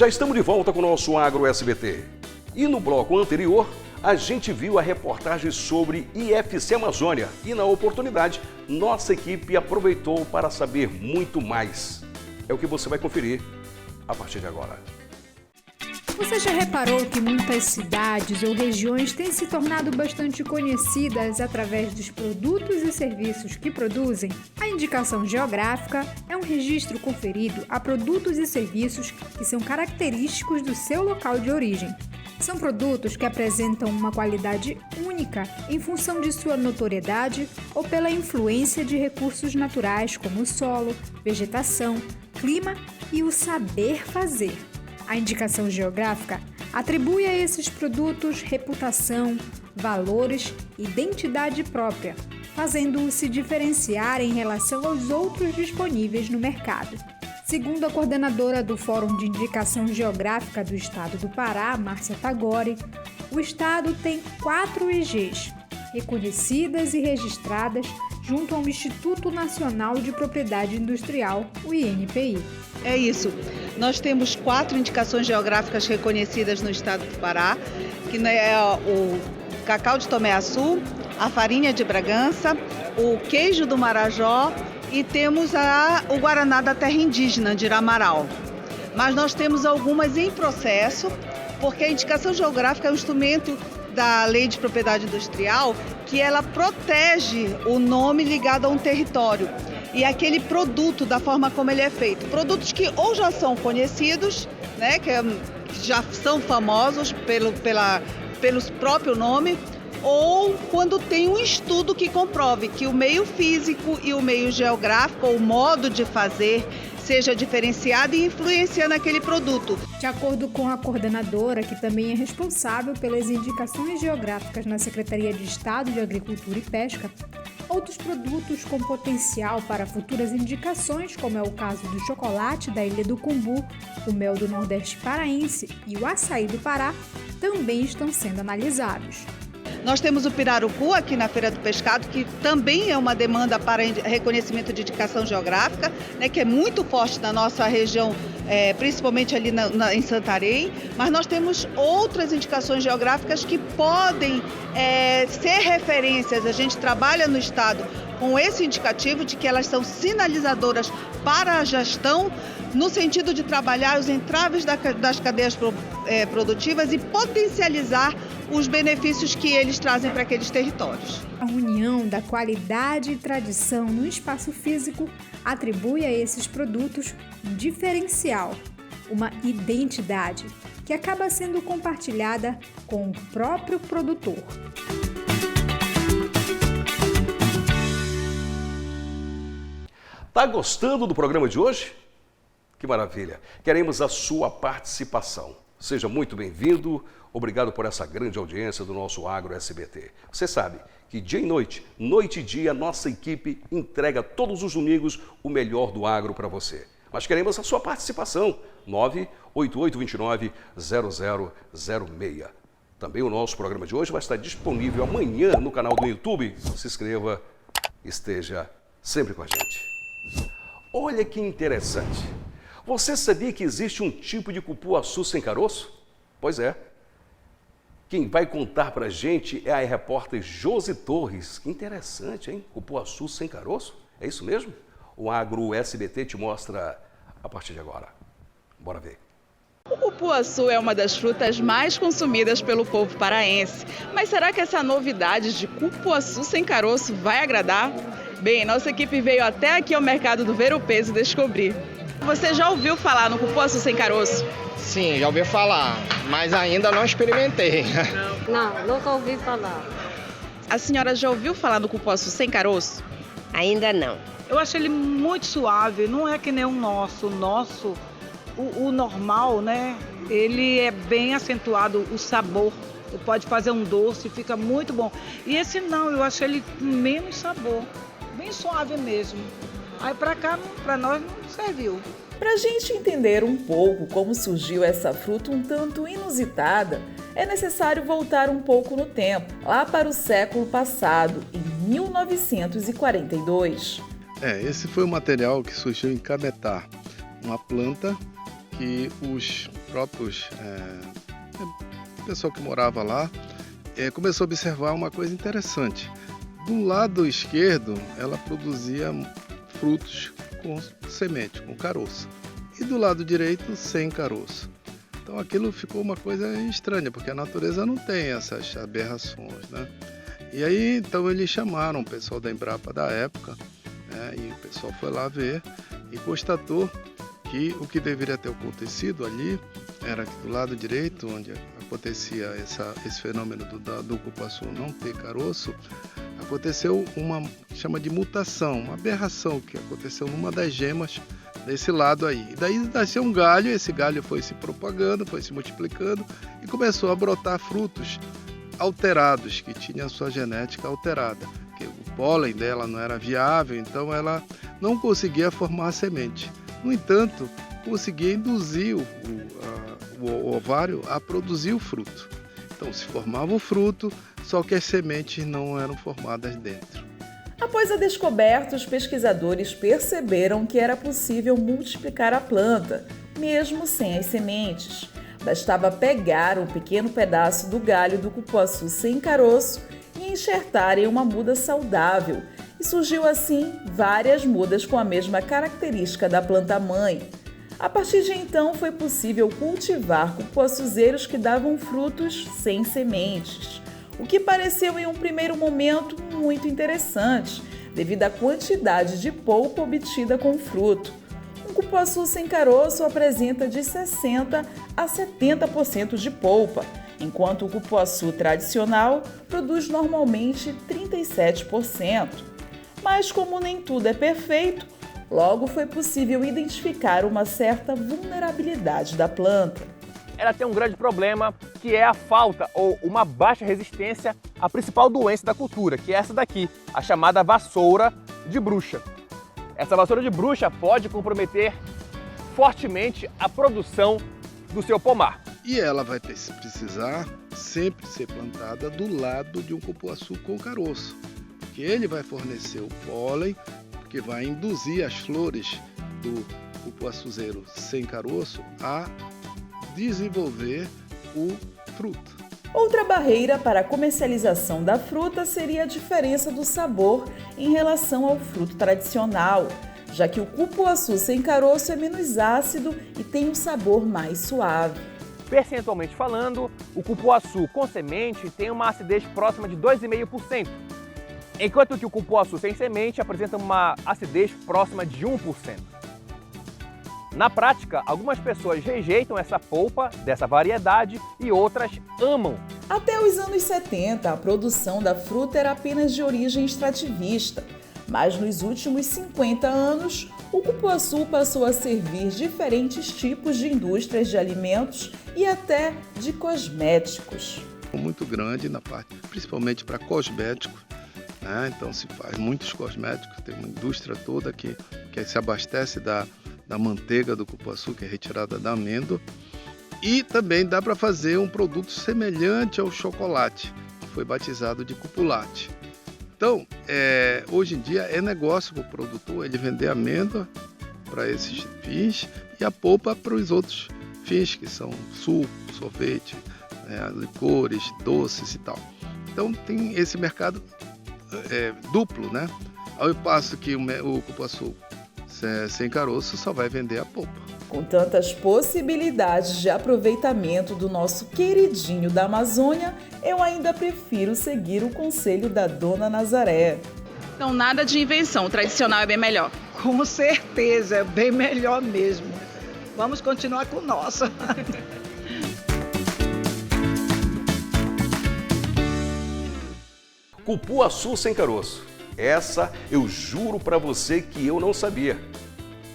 Já estamos de volta com o nosso Agro SBT. E no bloco anterior, a gente viu a reportagem sobre IFC Amazônia e, na oportunidade, nossa equipe aproveitou para saber muito mais. É o que você vai conferir a partir de agora. Você já reparou que muitas cidades ou regiões têm se tornado bastante conhecidas através dos produtos e serviços que produzem? A indicação geográfica é um registro conferido a produtos e serviços que são característicos do seu local de origem. São produtos que apresentam uma qualidade única em função de sua notoriedade ou pela influência de recursos naturais como o solo, vegetação, clima e o saber fazer. A indicação geográfica atribui a esses produtos reputação, valores e identidade própria, fazendo-os se diferenciar em relação aos outros disponíveis no mercado. Segundo a coordenadora do Fórum de Indicação Geográfica do Estado do Pará, Márcia Tagore, o Estado tem 4 IGs, reconhecidas e registradas junto ao Instituto Nacional de Propriedade Industrial, o INPI. É isso. Nós temos 4 indicações geográficas reconhecidas no estado do Pará, que é o cacau de Tomé-Açu, a farinha de Bragança, o queijo do Marajó e temos o Guaraná da terra indígena de Iramaral. Mas nós temos algumas em processo, porque a indicação geográfica é um instrumento da Lei de Propriedade Industrial que ela protege o nome ligado a um território e aquele produto da forma como ele é feito. Produtos que ou já são conhecidos, né, que já são famosos pelos próprio nome, ou quando tem um estudo que comprove que o meio físico e o meio geográfico, ou o modo de fazer, seja diferenciado e influencia naquele produto. De acordo com a coordenadora, que também é responsável pelas indicações geográficas na Secretaria de Estado de Agricultura e Pesca, outros produtos com potencial para futuras indicações, como é o caso do chocolate da Ilha do Cumbu, o mel do Nordeste paraense e o açaí do Pará, também estão sendo analisados. Nós temos o pirarucu aqui na Feira do Pescado, que também é uma demanda para reconhecimento de indicação geográfica, né, que é muito forte na nossa região, principalmente ali em Santarém, mas nós temos outras indicações geográficas que podem ser referências. A gente trabalha no estado com esse indicativo de que elas são sinalizadoras para a gestão, no sentido de trabalhar os entraves das cadeias produtivas e potencializar os benefícios que eles trazem para aqueles territórios. A união da qualidade e tradição no espaço físico atribui a esses produtos um diferencial, uma identidade, que acaba sendo compartilhada com o próprio produtor. Tá gostando do programa de hoje? Que maravilha! Queremos a sua participação. Seja muito bem-vindo. Obrigado por essa grande audiência do nosso Agro SBT. Você sabe que dia e noite, noite e dia, nossa equipe entrega todos os domingos o melhor do agro para você. Mas queremos a sua participação. 98829-0006. Também o nosso programa de hoje vai estar disponível amanhã no canal do YouTube. Se inscreva, esteja sempre com a gente. Olha que interessante. Você sabia que existe um tipo de cupuaçu sem caroço? Pois é. Quem vai contar pra gente é a repórter Josi Torres. Que interessante, hein? Cupuaçu sem caroço? É isso mesmo? O Agro SBT te mostra a partir de agora. Bora ver. O cupuaçu é uma das frutas mais consumidas pelo povo paraense. Mas será que essa novidade de cupuaçu sem caroço vai agradar? Bem, nossa equipe veio até aqui ao mercado do Ver-o-Peso descobrir. Você já ouviu falar no cupuaçu sem caroço? Sim, já ouvi falar, mas ainda não experimentei. Não, nunca ouvi falar. A senhora já ouviu falar no cupuaçu sem caroço? Ainda não. Eu acho ele muito suave, não é que nem o nosso. O normal, né? Ele é bem acentuado, o sabor. Você pode fazer um doce, fica muito bom. E esse não, eu acho ele com menos sabor, bem suave mesmo. Aí pra cá, pra nós não serviu. Pra gente entender um pouco como surgiu essa fruta um tanto inusitada, é necessário voltar um pouco no tempo, lá para o século passado, em 1942. Esse foi o material que surgiu em Cametá, uma planta que próprios pessoal que morava lá começou a observar uma coisa interessante. Do lado esquerdo, ela produzia frutos com semente, com caroço. E do lado direito, sem caroço. Então aquilo ficou uma coisa estranha, porque a natureza não tem essas aberrações, né? E aí, então eles chamaram o pessoal da Embrapa da época, né? E o pessoal foi lá ver e constatou que o que deveria ter acontecido ali era que do lado direito, onde acontecia esse fenômeno do cupuaçu não ter caroço, aconteceu uma chama de mutação, uma aberração que aconteceu numa das gemas desse lado aí. E daí nasceu um galho, esse galho foi se propagando, foi se multiplicando e começou a brotar frutos alterados, que tinham a sua genética alterada. Porque o pólen dela não era viável, então ela não conseguia formar a semente. No entanto, conseguia induzir o ovário a produzir o fruto. Então se formava o fruto, só que as sementes não eram formadas dentro. Após a descoberta, os pesquisadores perceberam que era possível multiplicar a planta, mesmo sem as sementes. Bastava pegar um pequeno pedaço do galho do cupuaçu sem caroço e enxertar em uma muda saudável. E surgiu assim várias mudas com a mesma característica da planta-mãe. A partir de então, foi possível cultivar cupuaçuzeiros que davam frutos sem sementes, o que pareceu em um primeiro momento muito interessante, devido à quantidade de polpa obtida com o fruto. Um cupuaçu sem caroço apresenta de 60% a 70% de polpa, enquanto o cupuaçu tradicional produz normalmente 37%. Mas como nem tudo é perfeito, logo foi possível identificar uma certa vulnerabilidade da planta. Ela tem um grande problema, que é a falta ou uma baixa resistência à principal doença da cultura, que é essa daqui, a chamada vassoura de bruxa. Essa vassoura de bruxa pode comprometer fortemente a produção do seu pomar. E ela vai precisar sempre ser plantada do lado de um cupuaçu com caroço, porque ele vai fornecer o pólen, que vai induzir as flores do cupuaçuzeiro sem caroço a desenvolver o fruto. Outra barreira para a comercialização da fruta seria a diferença do sabor em relação ao fruto tradicional, já que o cupuaçu sem caroço é menos ácido e tem um sabor mais suave. Percentualmente falando, o cupuaçu com semente tem uma acidez próxima de 2,5%, enquanto que o cupuaçu sem semente apresenta uma acidez próxima de 1%. Na prática, algumas pessoas rejeitam essa polpa dessa variedade e outras amam. Até os anos 70, a produção da fruta era apenas de origem extrativista, mas nos últimos 50 anos, o cupuaçu passou a servir diferentes tipos de indústrias de alimentos e até de cosméticos. Muito grande na parte, principalmente para cosméticos, né? Então se faz muitos cosméticos, tem uma indústria toda que se abastece da manteiga do cupuaçu, que é retirada da amêndoa, e também dá para fazer um produto semelhante ao chocolate, que foi batizado de cupulate. Então, hoje em dia é negócio para o produtor ele vender amêndoa para esses fins e a polpa para os outros fins, que são suco, sorvete, licores, doces e tal. Então tem esse mercado duplo, né? Ao passo que o cupuaçu sem caroço só vai vender a polpa. Com tantas possibilidades de aproveitamento do nosso queridinho da Amazônia, eu ainda prefiro seguir o conselho da Dona Nazaré. Então nada de invenção, o tradicional é bem melhor. Com certeza, é bem melhor mesmo. Vamos continuar com o nosso. Cupuaçu sem caroço. Essa eu juro para você que eu não sabia.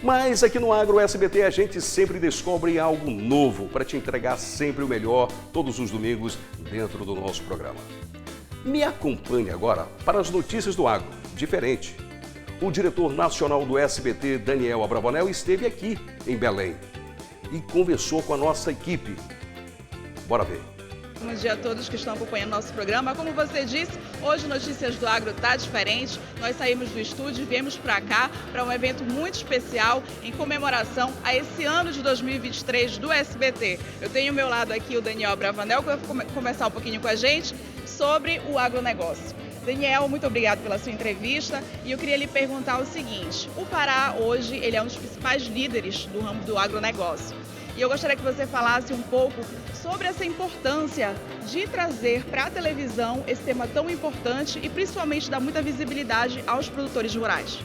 Mas aqui no Agro SBT a gente sempre descobre algo novo para te entregar sempre o melhor todos os domingos dentro do nosso programa. Me acompanhe agora para as notícias do agro, diferente. O diretor nacional do SBT, Daniel Abravanel, esteve aqui em Belém e conversou com a nossa equipe. Bora ver. Bom dia a todos que estão acompanhando nosso programa. Como você disse, hoje Notícias do Agro está diferente. Nós saímos do estúdio e viemos para cá para um evento muito especial em comemoração a esse ano de 2023 do SBT. Eu tenho ao meu lado aqui o Daniel Bravanel, que vai conversar um pouquinho com a gente sobre o agronegócio. Daniel, muito obrigado pela sua entrevista e eu queria lhe perguntar o seguinte: o Pará hoje ele é um dos principais líderes do ramo do agronegócio e eu gostaria que você falasse um pouco sobre essa importância de trazer para a televisão esse tema tão importante e principalmente dar muita visibilidade aos produtores rurais.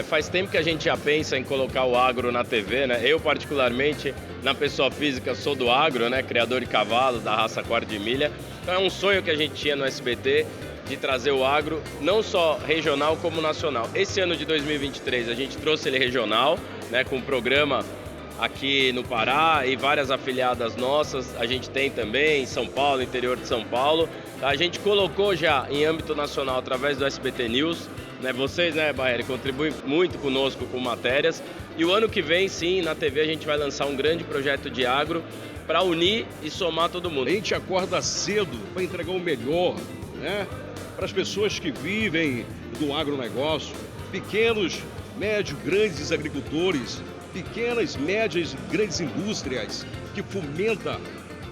Faz tempo que a gente já pensa em colocar o agro na TV, né? Eu, particularmente, na pessoa física, sou do agro, né? Criador de cavalos da raça quarto de milha. Então é um sonho que a gente tinha no SBT de trazer o agro, não só regional como nacional. Esse ano de 2023 a gente trouxe ele regional, né? Com um programa aqui no Pará e várias afiliadas nossas. A gente tem também em São Paulo, interior de São Paulo. A gente colocou já em âmbito nacional através do SBT News. Vocês, Barreira, contribuem muito conosco com matérias. E o ano que vem, sim, na TV a gente vai lançar um grande projeto de agro para unir e somar todo mundo. A gente acorda cedo para entregar o melhor, né? Para as pessoas que vivem do agronegócio, pequenos, médios, grandes agricultores, pequenas, médias e grandes indústrias que fomentam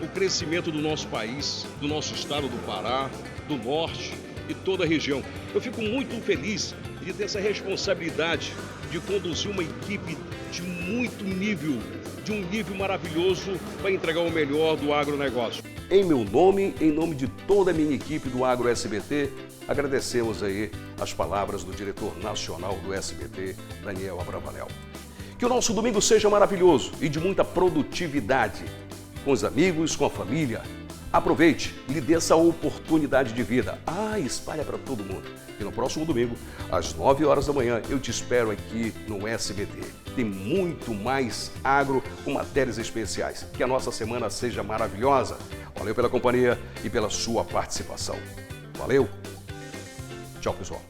o crescimento do nosso país, do nosso estado do Pará, do norte e toda a região. Eu fico muito feliz de ter essa responsabilidade de conduzir uma equipe de muito nível, de um nível maravilhoso para entregar o melhor do agronegócio. Em meu nome, em nome de toda a minha equipe do Agro SBT, agradecemos aí as palavras do diretor nacional do SBT, Daniel Abravanel. Que o nosso domingo seja maravilhoso e de muita produtividade, com os amigos, com a família. Aproveite e lhe dê essa oportunidade de vida. Espalha para todo mundo. E no próximo domingo, às 9 horas da manhã, eu te espero aqui no SBT. Tem muito mais agro com matérias especiais. Que a nossa semana seja maravilhosa. Valeu pela companhia e pela sua participação. Valeu. Tchau, pessoal.